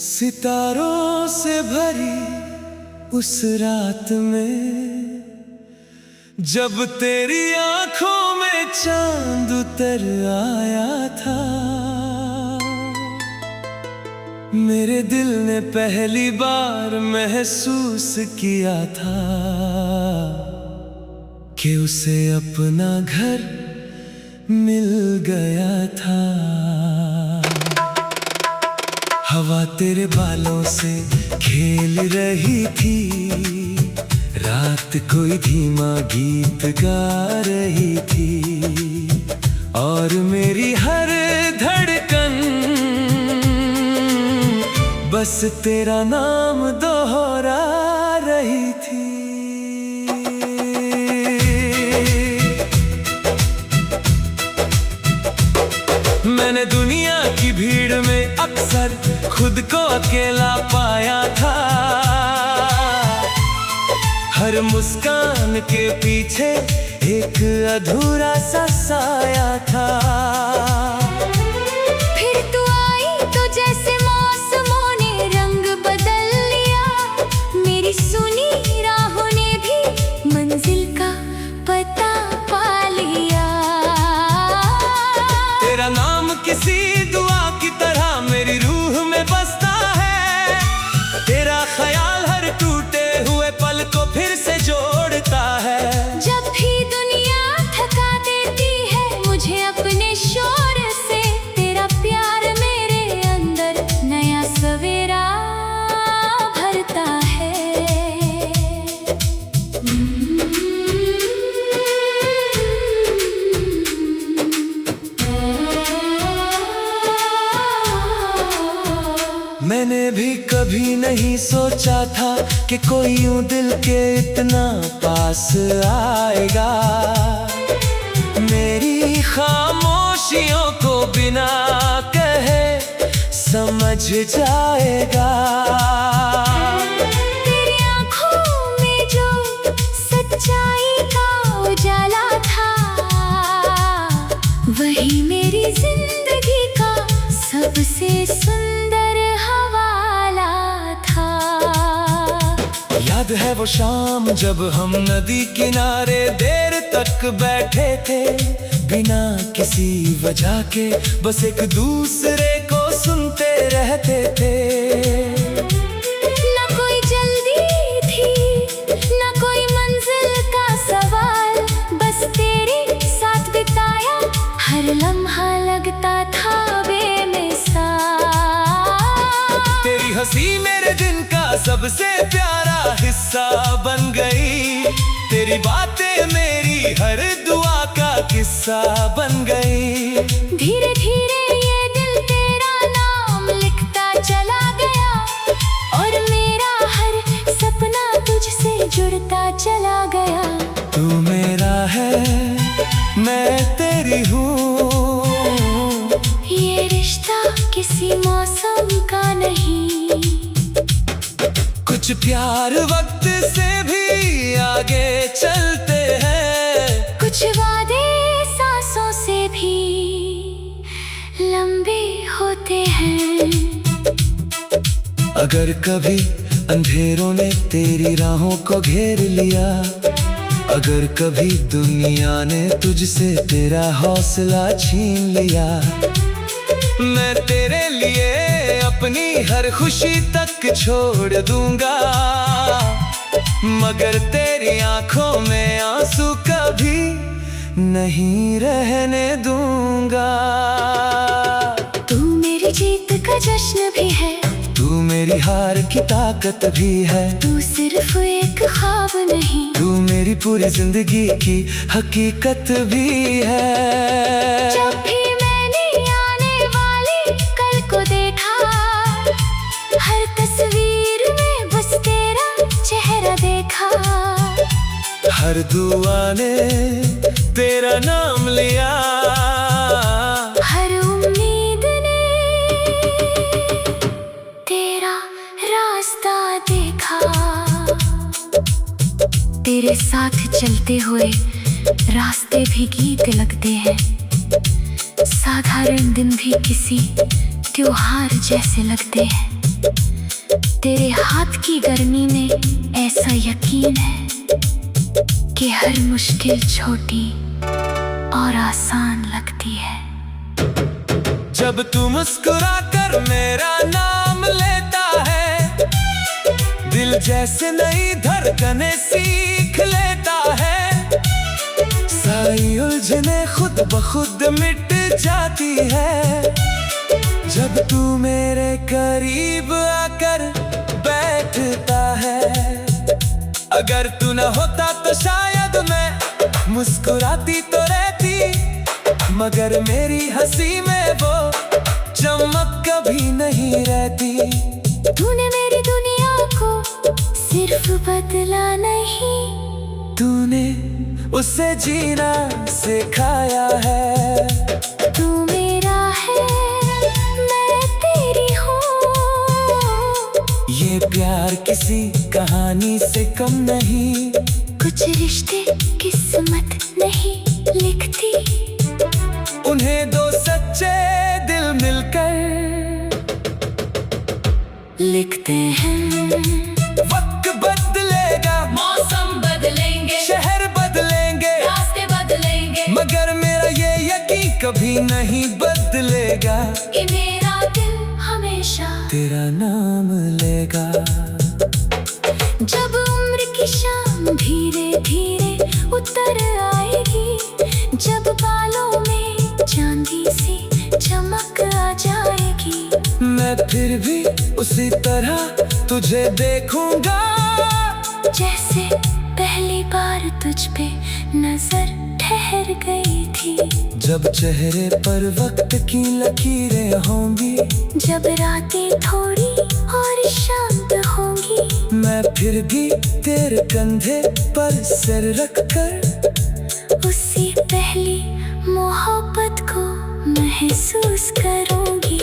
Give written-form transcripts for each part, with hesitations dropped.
सितारों से भरी उस रात में जब तेरी आंखों में चांद उतर आया था, मेरे दिल ने पहली बार महसूस किया था कि उसे अपना घर मिल गया था। हवा तेरे बालों से खेल रही थी, रात कोई धीमा गीत गा रही थी, और मेरी हर धड़कन बस तेरा नाम दोहरा रही थी। मैंने दुनिया की भीड़ में अक्सर खुद को अकेला पाया था, हर मुस्कान के पीछे एक अधूरा सा साया था। फिर तू आई तो जैसे मौसमों ने रंग बदल लिया, मेरी सुनी राहों ने भी मंजिल का पता पा लिया। तेरा नाम किसी दुआ की तरह मेरी रूह में बसता है, तेरा ख्याल हर टूटे हुए पल को फिर से जोड़ता है। जब भी दुनिया थका देती है मुझे अपने शोर से, तेरा प्यार मेरे अंदर नया सवेरा भरता है। मैंने भी कभी नहीं सोचा था कि कोई यूं दिल के इतना पास आएगा, मेरी खामोशियों को बिना कहे समझ जाएगा। तेरी आँखों में जो सच्चाई का उजाला था, वही मेरी जिंदगी का सबसे सुंदर याद है वो शाम जब हम नदी किनारे देर तक बैठे थे, बिना किसी वजह के बस एक दूसरे को सुनते रहते थे। ना कोई जल्दी थी ना कोई मंजिल का सवाल, बस तेरे साथ बिताया हर लम्हा लगता था बेमिसाल। तेरी हंसी मेरे दिन का सबसे प्यारा हिस्सा बन गई, तेरी बातें मेरी हर दुआ का किस्सा बन गई। धीरे धीरे ये दिल तेरा नाम लिखता चला गया, और मेरा हर सपना तुझसे जुड़ता चला गया। तू मेरा है मैं तेरी हूँ, ये रिश्ता किसी मौसम का नहीं, कुछ प्यार वक्त से भी आगे चलते हैं, कुछ वादे सांसों से भी लंबे होते हैं। अगर कभी अंधेरों ने तेरी राहों को घेर लिया, अगर कभी दुनिया ने तुझसे तेरा हौसला छीन लिया, मैं तेरे लिए अपनी हर खुशी तक छोड़ दूंगा, मगर तेरी आंखों में आंसू कभी नहीं रहने दूंगा। तू मेरी जीत का जश्न भी है, तू मेरी हार की ताकत भी है, तू सिर्फ एक ख्वाब नहीं, तू मेरी पूरी जिंदगी की हकीकत भी है। जब भी मैंने आने वाली कल को देखा, हर तस्वीर में बस तेरा चेहरा देखा। हर दुआ ने तेरा नाम लिया, हर उम्मीद ने तेरा रास्ता देखा। तेरे साथ चलते हुए रास्ते भी गीत लगते हैं, साधारण दिन भी किसी त्योहार जैसे लगते हैं। तेरे हाथ की गर्मी में ऐसा यकीन है कि हर मुश्किल छोटी और आसान लगती है। जब तू मुस्कुरा कर मेरा नाम लेता है, दिल जैसे नई धड़कनें सीख लेता है। सारी उलझने खुद ब खुद मिट जाती है, जब तू मेरे करीब आकर बैठता है। अगर तू न होता तो शायद मैं मुस्कुराती तो रहती, मगर मेरी हंसी में वो चमक कभी नहीं रहती। तूने मेरी दुनिया को सिर्फ बदला नहीं, तूने उसे जीना सिखाया है। तू मेरा है, मैं तेरी हूँ। ये प्यार किसी कहानी से कम नहीं, कुछ रिश्ते किस्मत नहीं लिखती, उन्हें दो सच्चे दिल मिलकर लिखते हैं। वक्त बदलेगा, मौसम बदलेंगे, शहर बदलेंगे, रास्ते बदलेंगे, मगर मेरा ये यकीन कभी नहीं बदलेगा कि मेरा दिल हमेशा तेरा नाम लेगा। जब उम्र की शाम धीरे धीरे उतर आएगी, जब बालों में चांदी सी चमक आ जाएगी, मैं फिर भी उसी तरह तुझे देखूंगा, जैसे पहली बार तुझ पे नजर ठहर गई थी। जब चेहरे पर वक्त की लकीरें होंगी, जब रातें थोड़ी और शांत होंगी, मैं फिर भी तेरे कंधे पर सिर रख कर उसी पहली मोहब्बत को महसूस करूंगी।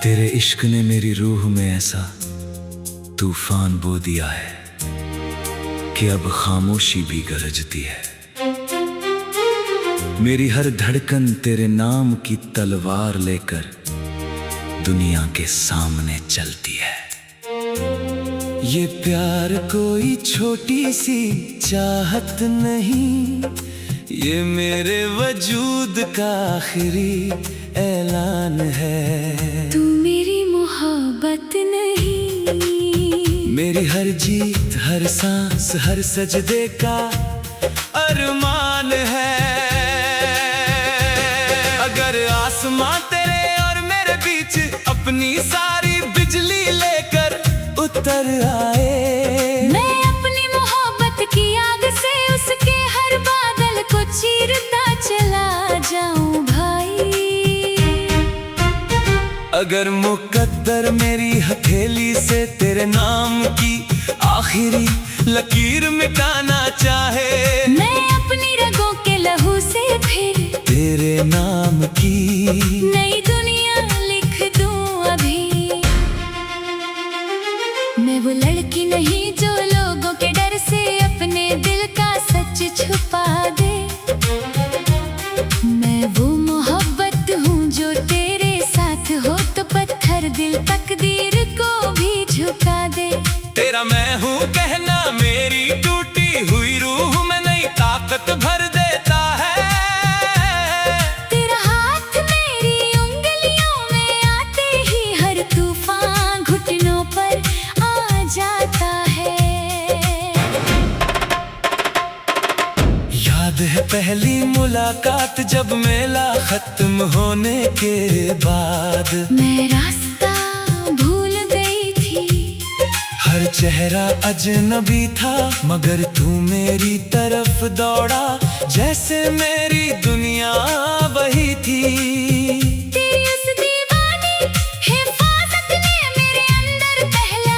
तेरे इश्क ने मेरी रूह में ऐसा तूफान बो दिया है कि अब खामोशी भी गरजती है। मेरी हर धड़कन तेरे नाम की तलवार लेकर दुनिया के सामने चलती है। ये प्यार कोई छोटी सी चाहत नहीं, ये मेरे वजूद का आखिरी ऐलान है। तू मेरी मोहब्बत नहीं, मेरी हर जीत, हर सांस, हर सजदे का अरमान है। अगर आसमां तेरे और मेरे बीच अपनी सारी बिजली लेकर उतर आए, मैं अपनी मोहब्बत की आग से उसके हर बादल को चीरता चला जाऊं भाई। अगर मुकद्दर मेरी हथेली से तेरे नाम की आखिरी लकीर मिटाना चाहे, मैं अपनी रगों के लहू से फिर तेरे नाम की नई दुनिया लिख दूं अभी। मैं वो लड़की नहीं जो लोगों के डर से अपने दिल का सच छुपा दे, मैं वो मोहब्बत हूँ जो तेरे साथ हो तो पत्थर दिल तकदीर को भी झुका दे। तेरा मैं हूँ कहना मेरी टूटी हुई रूह में नई ताकत भर देता है। तेरा हाथ मेरी उंगलियों में आते ही हर तूफान घुटनों पर आ जाता है। पहली मुलाकात जब मेला खत्म होने के बाद मैं रास्ता भूल गई थी। हर चेहरा अजनबी था मगर तू मेरी तरफ दौड़ा जैसे मेरी दुनिया वही थी। तेरी उस दीवानी हिफाजत ने मेरे अंदर पहला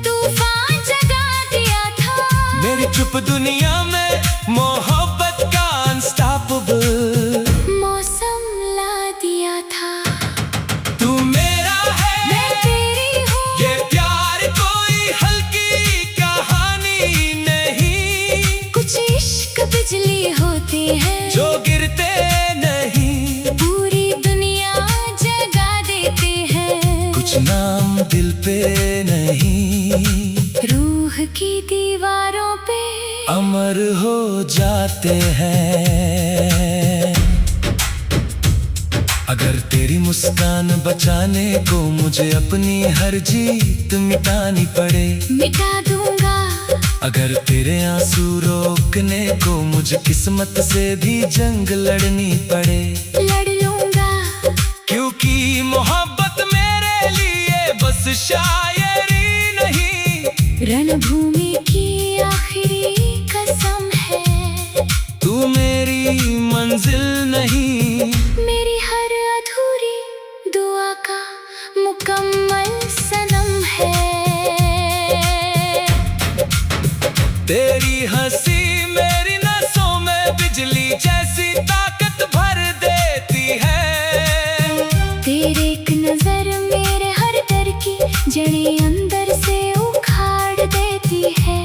तूफान जगा दिया था। मेरी चुप दुनिया में मोहब्बत का अनस्टॉपेबल मौसम ला दिया था। तू मेरा है मैं तेरी हूँ, ये प्यार कोई हल्की कहानी नहीं। कुछ इश्क बिजली होते हैं जो गिरते नहीं, पूरी दुनिया जगा देते हैं। कुछ नाम दिल पे नहीं, रूह की दीवारों पे अमर हो जाते हैं। अगर तेरी मुस्कान बचाने को मुझे अपनी हर जीत मिटानी पड़े, मिटा दूंगा। अगर तेरे आंसू रोकने को मुझे किस्मत से भी जंग लड़नी पड़े, लड़ लूंगा। क्योंकि मोहब्बत मेरे लिए बस शायरी नहीं, रणभूमि की आखिरी कसम है। तू मेरी मंजिल नहीं, मेरी हर अधूरी दुआ का मुकम्मल सनम है। तेरी हंसी मेरी नसों में बिजली जैसी ताकत भर देती है। तेरे एक नजर मेरे हर डर की जड़ें अंदर से उखाड़ देती है।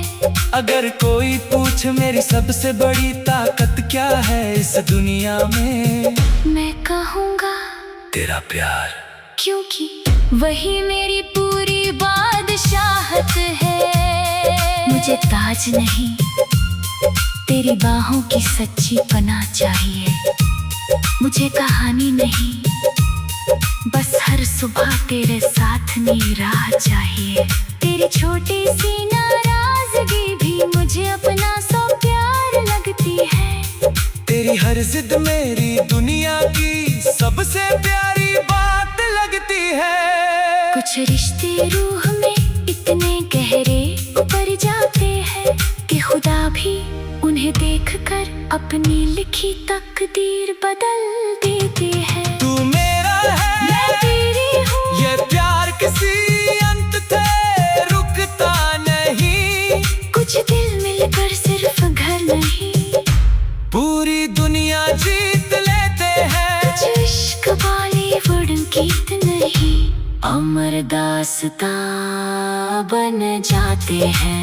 अगर कोई पूछ मेरी सबसे बड़ी ताकत क्या है इस दुनिया में, मैं कहूँगा तेरा प्यार, क्योंकि वही मेरी पूरी बादशाहत है। मुझे ताज नहीं, तेरी बाहों की सच्ची पनाह चाहिए। मुझे कहानी नहीं, बस हर सुबह तेरे साथ नई राह चाहिए। तेरी छोटी सी नाराजगी भी मुझे अपना सो प्यार लगती है। तेरी हर जिद मेरी दुनिया की सबसे प्यारी बात लगती है। कुछ रिश्ते रूह में इतने गहरे उतर जाते हैं कि खुदा भी उन्हें देखकर अपनी लिखी तकदीर बदल देते हैं। तू मेरा है, मैं तेरी हूँ, ये प्यार किसी अंत से रुकता नहीं। कुछ दिल मिलकर सिर्फ घर नहीं, पूरी दुनिया जीत लेते हैं। कुछ इश्क बॉलीवुड गीत नहीं, अमर दास्तां बन जाते हैं।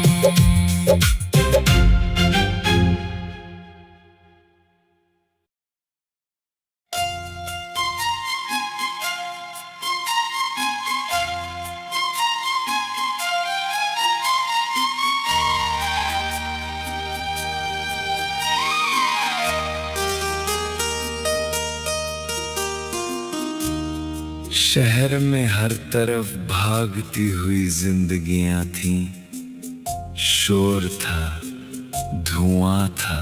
शहर में हर तरफ भागती हुई जिंदगियां थीं। शोर था, धुआं था,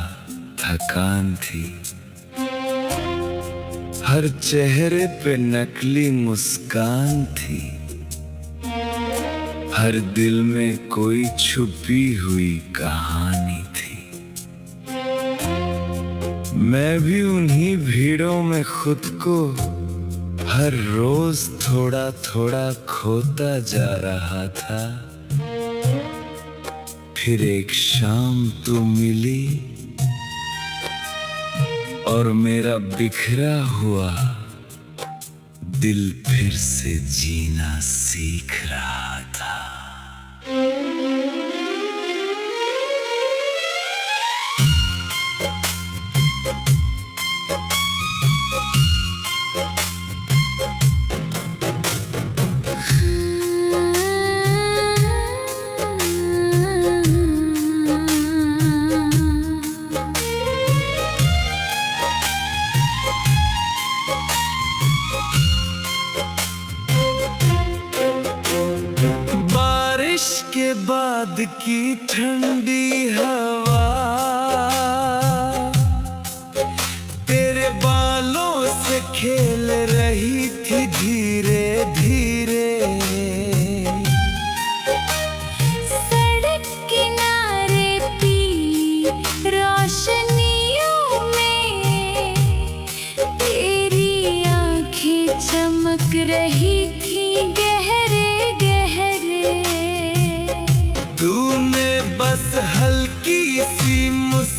थकान थी। हर चेहरे पे नकली मुस्कान थी। हर दिल में कोई छुपी हुई कहानी थी। मैं भी उन्हीं भीड़ों में खुद को हर रोज थोड़ा थोड़ा खोता जा रहा था। फिर एक शाम तू मिली और मेरा बिखरा हुआ दिल फिर से जीना सीख रहा था। के बाद की ठंडी हवा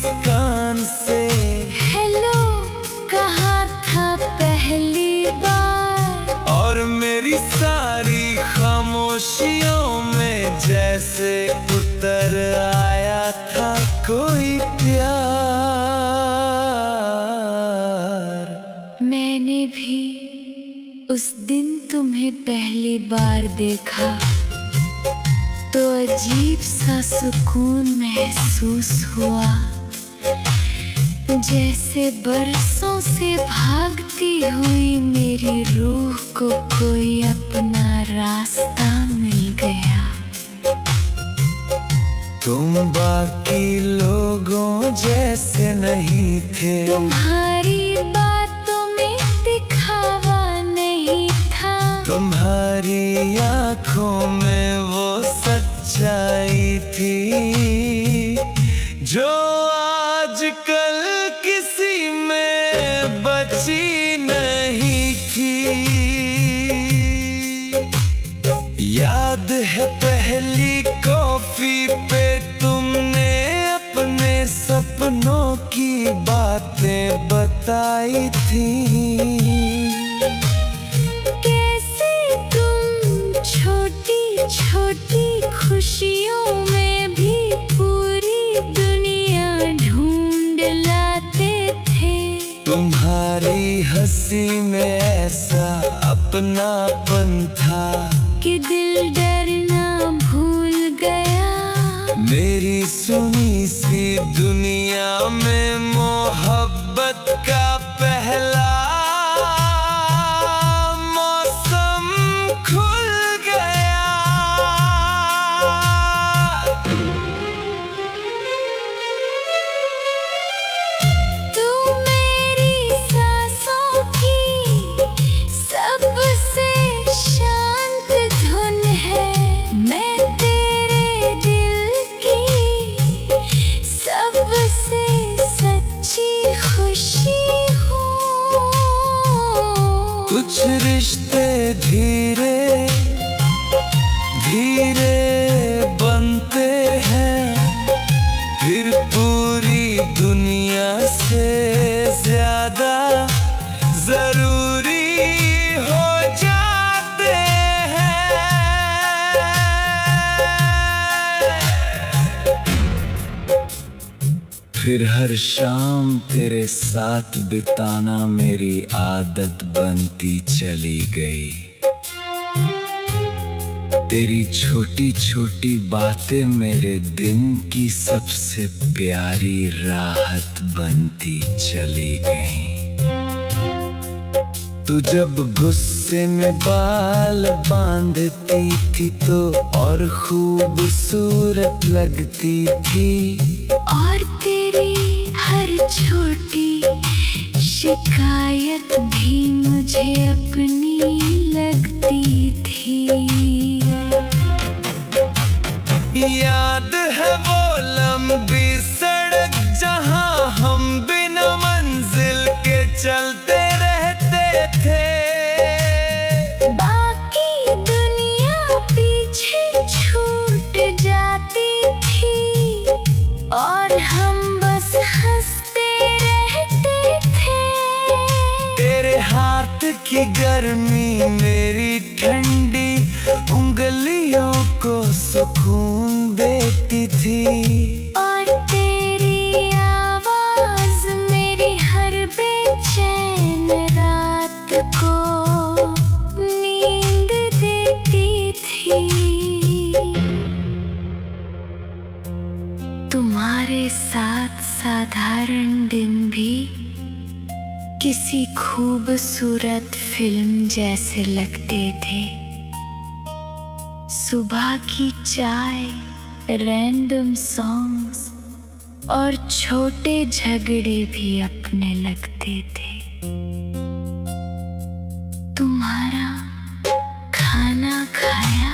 मुस्कान से हेलो कहा था पहली बार, और मेरी सारी खामोशियों में जैसे उतर आया था कोई प्यार। मैंने भी उस दिन तुम्हें पहली बार देखा तो अजीब सा सुकून महसूस हुआ, जैसे बरसों से भागती हुई मेरी रूह को कोई अपना रास्ता मिल गया। तुम बाकी लोगों जैसे नहीं थे, तुम्हारी बातों में दिखावा नहीं था, तुम्हारी आँखों में वो सच्चाई थी जो आजकल किसी में बची नहीं थी। याद है पहली कॉफी पे तुमने अपने सपनों की बातें बताई थी। कैसे तुम छोटी छोटी खुशियों में भी पूरी दुनिया ढूंढ लाते थे। तुम्हारी हंसी में ऐसा अपनापन था कि दिल डरना भूल गया। मेरी सुनी सी दुनिया में मोहब्बत का पहला मौसम खुल गया। तू मेरी सांसों की सबसे शांत धुन है, मैं तेरे दिल की सबसे सच्ची खुशी हूँ। कुछ रिश्ते धीरे धीरे बनते हैं, फिर पूरी दुनिया से ज्यादा जरूरी हो जाते हैं। फिर हर शाम तेरे साथ बिताना मेरी आदत बनती चली गई। तेरी छोटी छोटी बातें मेरे दिन की सबसे प्यारी राहत बनती चली गई। तू जब गुस्से में बाल बांधती थी तो और खूबसूरत लगती थी, और तेरी हर छोटी शिकायत भी मुझे अपनी लगती थी। याद है वो लंबी सड़क जहां हम बिना मंजिल के चलते रहते थे। बाकी दुनिया पीछे छूट जाती थी और हम बस हंसते रहते थे। तेरे हाथ की गर्मी मेरी ठंडी उंगलियों को सुकून देती थी, और तेरी आवाज मेरी हर बेचैन रात को नींद देती थी। तुम्हारे साथ साधारण दिन भी किसी खूबसूरत फिल्म जैसे लगते थे। सुबह की चाय, रैंडम सॉन्ग्स और छोटे झगड़े भी अपने लगते थे। तुम्हारा खाना खाया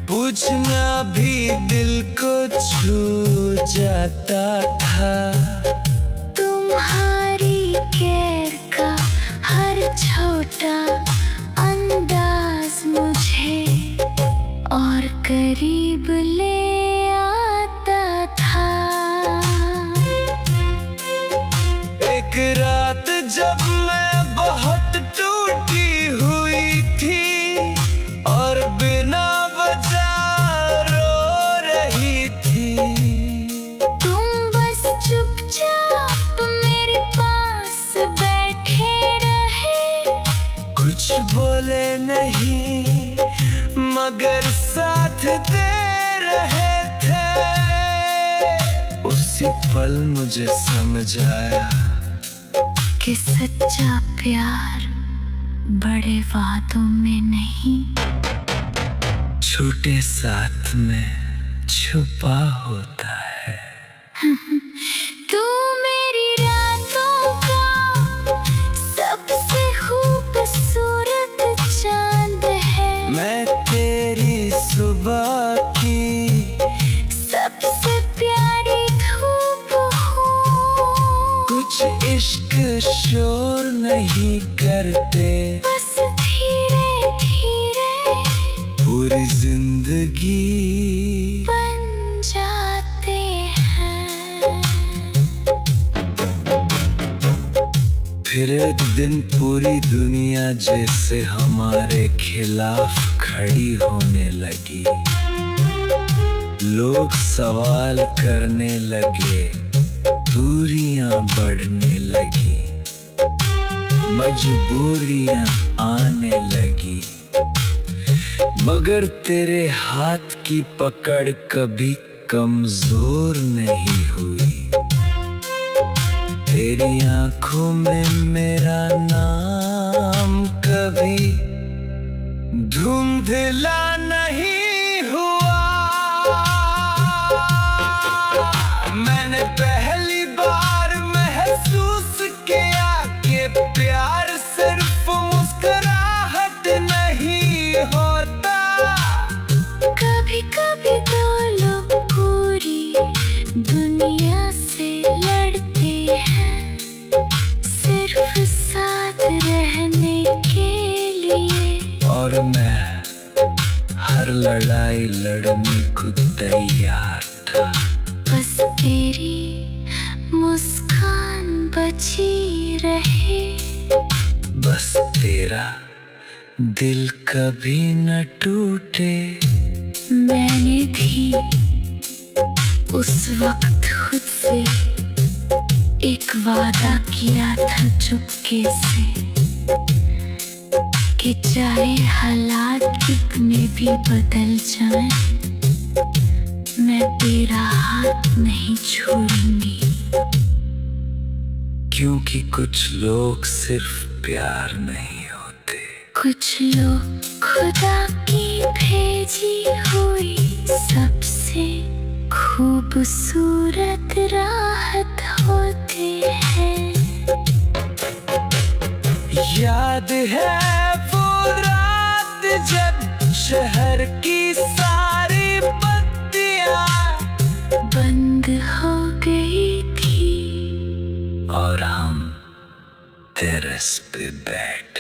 पूछना भी दिल को छू जाता था। तुम्हारी केयर का हर छोटा अंदाज मुझे और करीब ले आता था। साथ दे रहे थे। उसी पल मुझे समझ आया कि सच्चा प्यार बड़े वादों में नहीं, छोटे साथ में छुपा होता है। तू मेरी रातों का सबसे खूबसूरत चांद है, मैं तेरी सुबह की सबसे प्यारी धूप हूँ। कुछ इश्क शोर नहीं करते, बस धीरे धीरे पूरी जिंदगी बन जाते हैं। फिर एक दिन पूरी दुनिया जैसे हमारे खिलाफ खड़ी होने लगी। लोग सवाल करने लगे, दूरियां बढ़ने लगी, मजबूरियां आने लगी, मगर तेरे हाथ की पकड़ कभी कमजोर नहीं हुई। तेरी आंखों में मेरा नाम कभी धुंधला नहीं हुआ। मैंने पहली बार महसूस किया कि प्यार सिर्फ मुस्कुराहट नहीं होता। कभी कभी दो लोग पूरी दुनिया से लड़ते हैं, सिर्फ साथ रहने के लिए। और मैं हर लड़ाई लड़ने को तैयार था। बस तेरी मुस्कान बची रहे, बस तेरा दिल कभी न टूटे। मैंने भी उस वक्त खुद से एक वादा किया था चुपके से, कि चाहे हालात कितने भी बदल जाएं, मैं तेरा हाथ नहीं छोड़ूंगी। क्योंकि कुछ लोग सिर्फ प्यार नहीं होते, कुछ लोग खुदा की भेजी हुई सबसे खूबसूरत राहत होते हैं। याद है वो रात जब शहर की सारी बत्तियां बंद हो गई थी और हम टेरेस पे बैठ